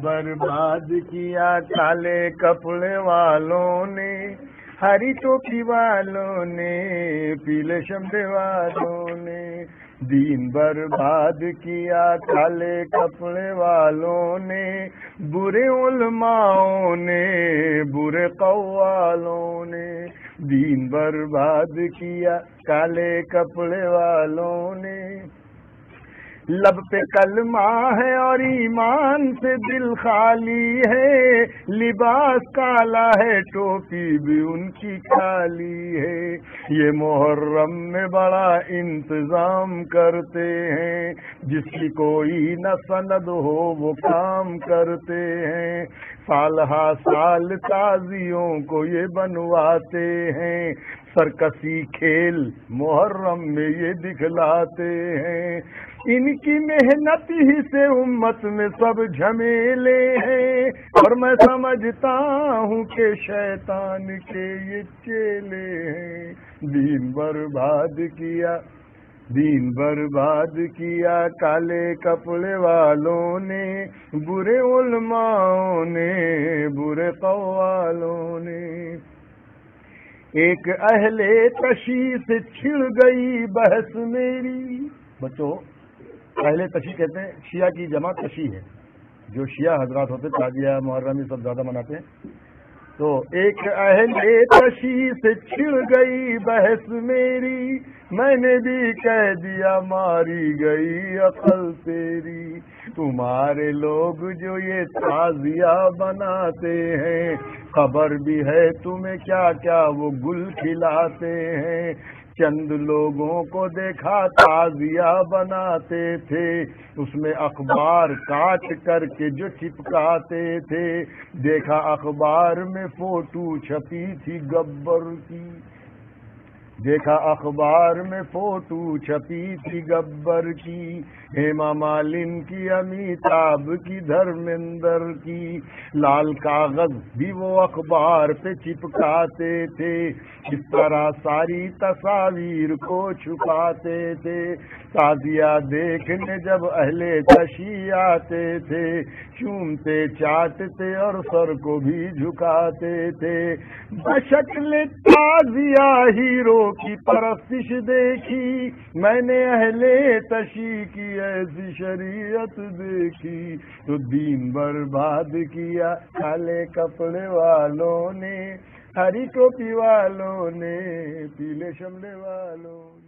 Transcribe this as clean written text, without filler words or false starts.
برباد کیا کالے کپڑے والوں نے، ہری ٹوپی والوں نے، پیلے شملے والوں نے، دین برباد کیا کالے کپڑے والوں نے، برے علماؤں نے، برے قوالوں نے، دین برباد کیا کالے کپڑے والوں نے۔ لب پہ کلمہ ہے اور ایمان سے دل خالی ہے، لباس کالا ہے ٹوپی بھی ان کی کالی ہے، یہ محرم میں بڑا انتظام کرتے ہیں، جس کی کوئی نہ سند ہو وہ کام کرتے ہیں، سال ہا سال تازیوں کو یہ بنواتے ہیں، سرکسی کھیل محرم میں یہ دکھلاتے ہیں، ان کی محنت ہی سے امت میں سب جھمیلے ہیں، اور میں سمجھتا ہوں کہ شیطان کے یہ چیلے ہیں، دین برباد کیا، دین برباد کیا کالے کپڑے والوں نے، برے علماؤں نے، برے قوالوں نے۔ ایک اہل تشیع سے چھڑ گئی بحث میری، بچوں اہل تشیع کہتے ہیں، شیعہ کی جمع تشیع ہے، جو شیعہ حضرات ہوتے تعزیہ محرم یہ سب زیادہ مناتے ہیں، تو ایک اہل تشیع سے چھڑ گئی بحث میری، میں نے بھی کہہ دیا ماری گئی عقل تیری، تمہارے لوگ جو یہ تعزیہ بناتے ہیں، خبر بھی ہے تمہیں کیا کیا وہ گل کھلاتے ہیں، چند لوگوں کو دیکھا تعزیہ بناتے تھے، اس میں اخبار کاٹ کر کے جو چپکاتے تھے، دیکھا اخبار میں فوٹو چھپی تھی گبر کی، دیکھا اخبار میں فوٹو چھپی تھی گبر کی، ہیما مالن کی، امیتابھ کی، دھرمیندر کی، لال کاغذ بھی وہ اخبار پہ چپکاتے تھے، اس طرح ساری تصاویر کو چھپاتے تھے، تعزیہ دیکھنے جب اہل تشیع آتے تھے، چومتے چاٹتے اور سر کو بھی جھکاتے تھے، بشکل تعزیہ ہیرو کی پرستش دیکھی، میں نے اہل تشیع کی ایسی شریعت دیکھی، تو دین برباد کیا کالے کپڑے والوں نے، ہری ٹوپی والوں نے، پیلے شملے والوں نے۔